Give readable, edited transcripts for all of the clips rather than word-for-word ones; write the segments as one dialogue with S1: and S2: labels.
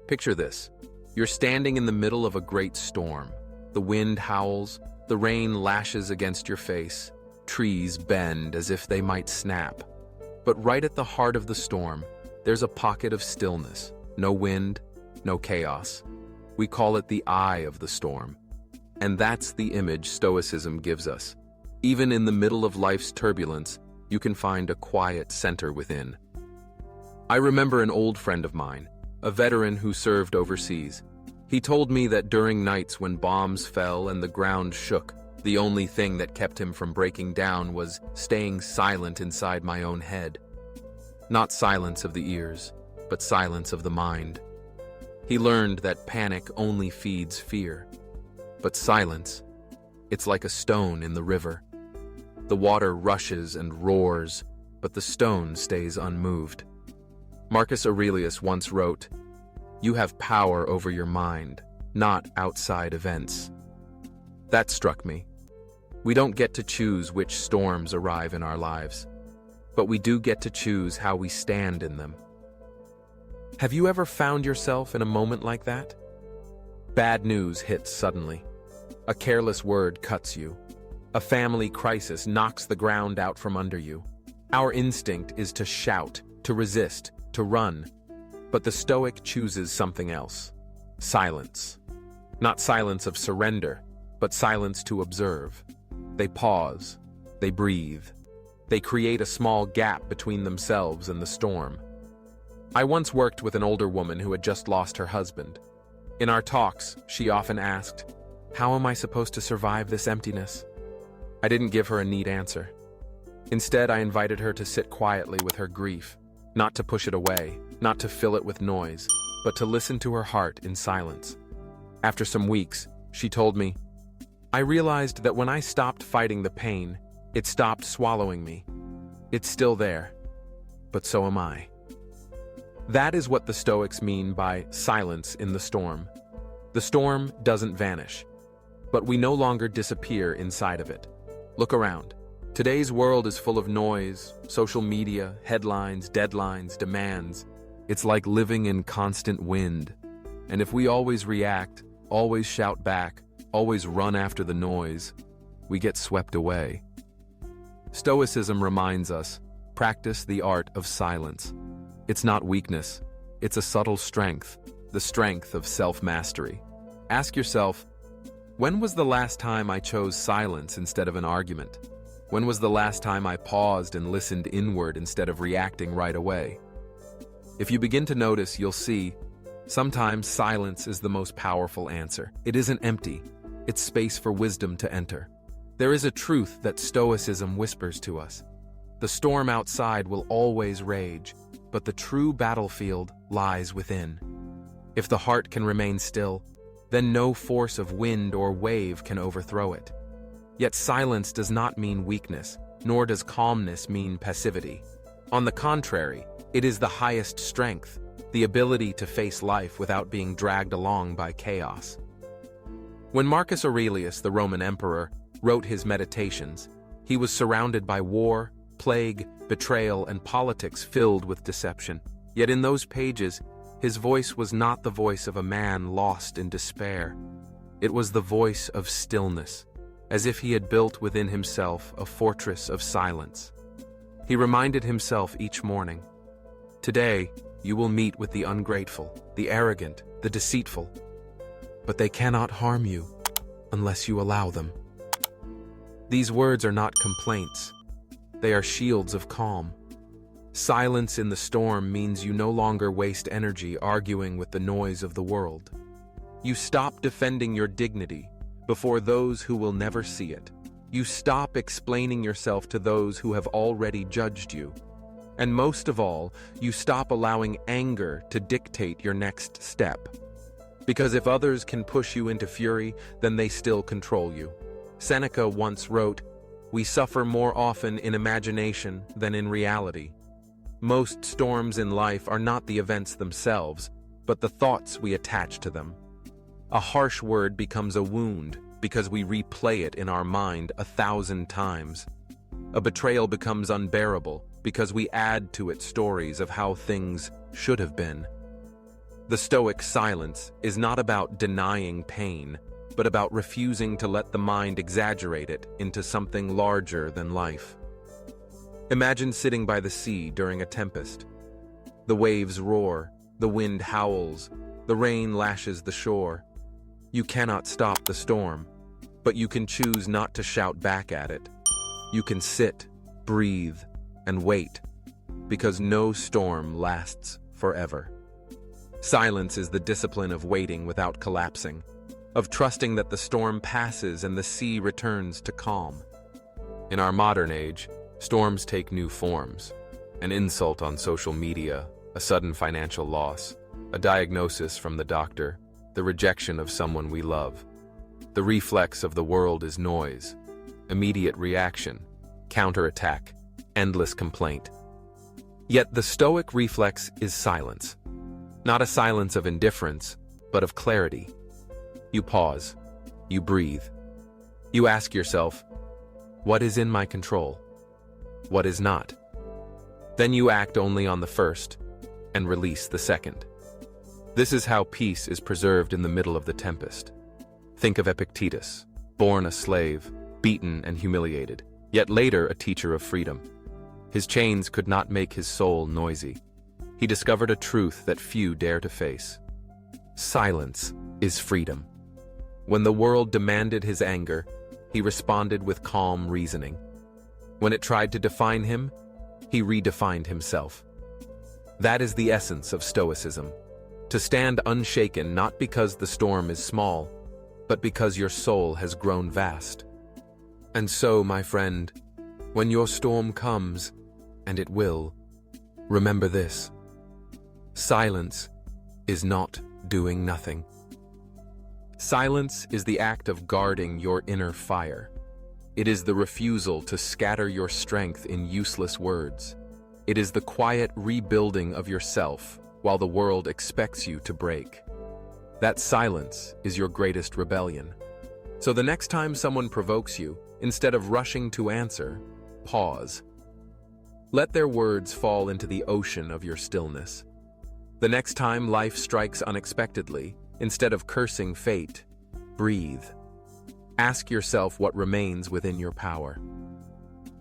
S1: Picture this. You're standing in the middle of a great storm. The wind howls, the rain lashes against your face, trees bend as if they might snap. But right at the heart of the storm, there's a pocket of stillness. No wind, no chaos. We call it the eye of the storm. And that's the image Stoicism gives us. Even in the middle of life's turbulence, you can find a quiet center within. I remember an old friend of mine, a veteran who served overseas. He told me that during nights when bombs fell and the ground shook, the only thing that kept him from breaking down was staying silent inside my own head. Not silence of the ears, but silence of the mind. He learned that panic only feeds fear. But silence, it's like a stone in the river. The water rushes and roars, but the stone stays unmoved. Marcus Aurelius once wrote, "You have power over your mind, not outside events." That struck me. We don't get to choose which storms arrive in our lives, but we do get to choose how we stand in them. Have you ever found yourself in a moment like that? Bad news hits suddenly. A careless word cuts you. A family crisis knocks the ground out from under you. Our instinct is to shout, to resist, to run. But the Stoic chooses something else. Silence. Not silence of surrender, but silence to observe. They pause. They breathe. They create a small gap between themselves and the storm. I once worked with an older woman who had just lost her husband. In our talks, she often asked, "How am I supposed to survive this emptiness?" I didn't give her a neat answer. Instead, I invited her to sit quietly with her grief, not to push it away, not to fill it with noise, but to listen to her heart in silence. After some weeks, she told me, "I realized that when I stopped fighting the pain, it stopped swallowing me. It's still there, but so am I." That is what the Stoics mean by silence in the storm. The storm doesn't vanish, but we no longer disappear inside of it. Look around. Today's world is full of noise, social media, headlines, deadlines, demands. It's like living in constant wind. And if we always react, always shout back, always run after the noise, we get swept away. Stoicism reminds us, practice the art of silence. It's not weakness, it's a subtle strength, the strength of self-mastery. Ask yourself, when was the last time I chose silence instead of an argument? When was the last time I paused and listened inward instead of reacting right away? If you begin to notice, you'll see, sometimes silence is the most powerful answer. It isn't empty, it's space for wisdom to enter. There is a truth that Stoicism whispers to us. The storm outside will always rage, but the true battlefield lies within. If the heart can remain still, then no force of wind or wave can overthrow it. Yet silence does not mean weakness, nor does calmness mean passivity. On the contrary, it is the highest strength, the ability to face life without being dragged along by chaos. When Marcus Aurelius, the Roman emperor, wrote his Meditations, he was surrounded by war, plague, betrayal, and politics filled with deception. Yet in those pages, his voice was not the voice of a man lost in despair. It was the voice of stillness, as if he had built within himself a fortress of silence. He reminded himself each morning, "Today, you will meet with the ungrateful, the arrogant, the deceitful, but they cannot harm you unless you allow them." These words are not complaints. They are shields of calm. Silence in the storm means you no longer waste energy arguing with the noise of the world. You stop defending your dignity before those who will never see it. You stop explaining yourself to those who have already judged you. And most of all, you stop allowing anger to dictate your next step. Because if others can push you into fury, then they still control you. Seneca once wrote, "We suffer more often in imagination than in reality." Most storms in life are not the events themselves, but the thoughts we attach to them. A harsh word becomes a wound because we replay it in our mind 1,000 times. A betrayal becomes unbearable because we add to it stories of how things should have been. The Stoic silence is not about denying pain, but about refusing to let the mind exaggerate it into something larger than life. Imagine sitting by the sea during a tempest. The waves roar, the wind howls, the rain lashes the shore. You cannot stop the storm, but you can choose not to shout back at it. You can sit, breathe, and wait, because no storm lasts forever. Silence is the discipline of waiting without collapsing, of trusting that the storm passes and the sea returns to calm. In our modern age, storms take new forms: an insult on social media, a sudden financial loss, a diagnosis from the doctor, the rejection of someone we love. The reflex of the world is noise, immediate reaction, counterattack, endless complaint. Yet the Stoic reflex is silence. Not a silence of indifference, but of clarity. You pause. You breathe. You ask yourself, what is in my control? What is not? Then you act only on the first and release the second. This is how peace is preserved in the middle of the tempest. Think of Epictetus, born a slave, beaten and humiliated, yet later a teacher of freedom. His chains could not make his soul noisy. He discovered a truth that few dare to face. Silence is freedom. When the world demanded his anger, he responded with calm reasoning. When it tried to define him, he redefined himself. That is the essence of Stoicism: to stand unshaken not because the storm is small, but because your soul has grown vast. And so, my friend, when your storm comes, and it will, remember this: silence is not doing nothing. Silence is the act of guarding your inner fire. It is the refusal to scatter your strength in useless words. It is the quiet rebuilding of yourself while the world expects you to break. That silence is your greatest rebellion. So the next time someone provokes you, instead of rushing to answer, pause. Let their words fall into the ocean of your stillness. The next time life strikes unexpectedly, instead of cursing fate, breathe. Ask yourself what remains within your power.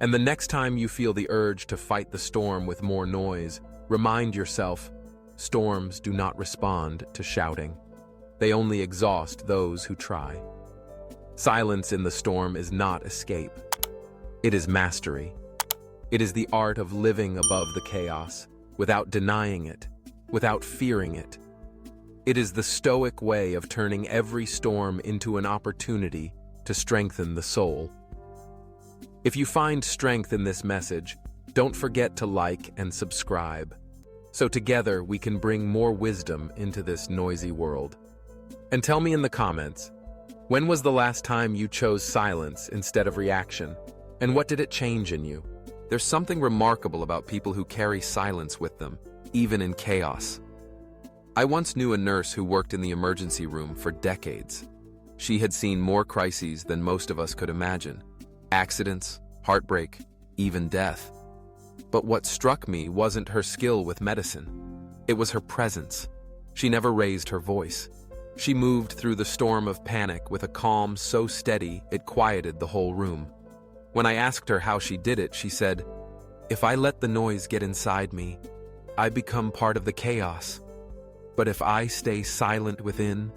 S1: And the next time you feel the urge to fight the storm with more noise, remind yourself, storms do not respond to shouting. They only exhaust those who try. Silence in the storm is not escape. It is mastery. It is the art of living above the chaos, without denying it, without fearing it. It is the Stoic way of turning every storm into an opportunity to strengthen the soul. If you find strength in this message, don't forget to like and subscribe, so together we can bring more wisdom into this noisy world. And tell me in the comments, when was the last time you chose silence instead of reaction? And what did it change in you? There's something remarkable about people who carry silence with them, even in chaos. I once knew a nurse who worked in the emergency room for decades. She had seen more crises than most of us could imagine. Accidents, heartbreak, even death. But what struck me wasn't her skill with medicine. It was her presence. She never raised her voice. She moved through the storm of panic with a calm so steady it quieted the whole room. When I asked her how she did it, she said, "If I let the noise get inside me, I become part of the chaos. But if I stay silent within,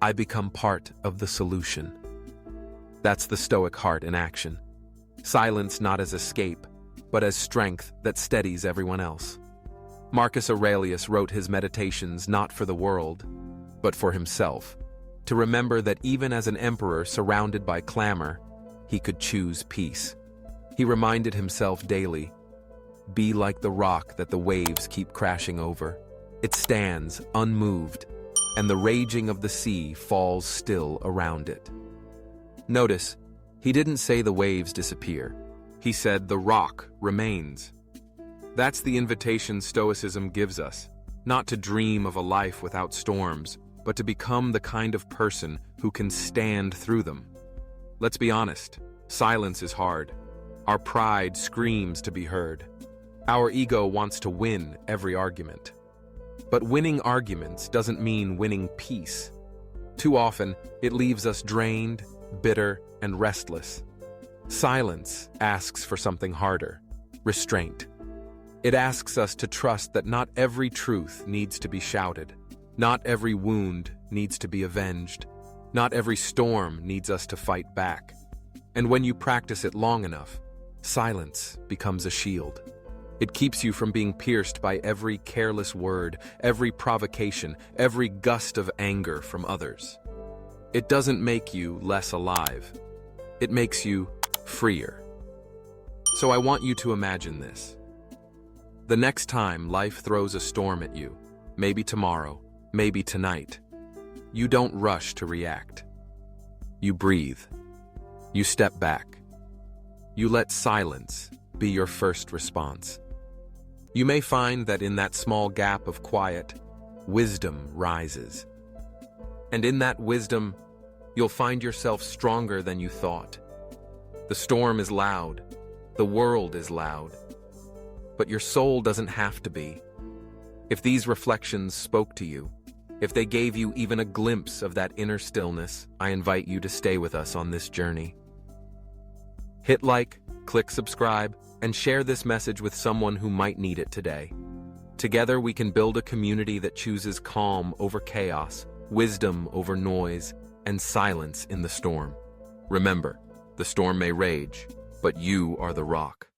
S1: I become part of the solution." That's the Stoic heart in action. Silence not as escape, but as strength that steadies everyone else. Marcus Aurelius wrote his meditations not for the world, but for himself, to remember that even as an emperor surrounded by clamor, he could choose peace. He reminded himself daily, "Be like the rock that the waves keep crashing over. It stands unmoved, and the raging of the sea falls still around it." Notice, he didn't say the waves disappear. He said the rock remains. That's the invitation Stoicism gives us, not to dream of a life without storms, but to become the kind of person who can stand through them. Let's be honest, silence is hard. Our pride screams to be heard. Our ego wants to win every argument. But winning arguments doesn't mean winning peace. Too often, it leaves us drained, bitter, and restless. Silence asks for something harder: restraint. It asks us to trust that not every truth needs to be shouted. Not every wound needs to be avenged. Not every storm needs us to fight back. And when you practice it long enough, silence becomes a shield. It keeps you from being pierced by every careless word, every provocation, every gust of anger from others. It doesn't make you less alive. It makes you freer. So I want you to imagine this. The next time life throws a storm at you, maybe tomorrow, maybe tonight, you don't rush to react. You breathe. You step back. You let silence be your first response. You may find that in that small gap of quiet, wisdom rises. And in that wisdom, you'll find yourself stronger than you thought. The storm is loud. The world is loud. But your soul doesn't have to be. If these reflections spoke to you, if they gave you even a glimpse of that inner stillness, I invite you to stay with us on this journey. Hit like, click subscribe, and share this message with someone who might need it today. Together we can build a community that chooses calm over chaos, wisdom over noise, and silence in the storm. Remember, the storm may rage, but you are the rock.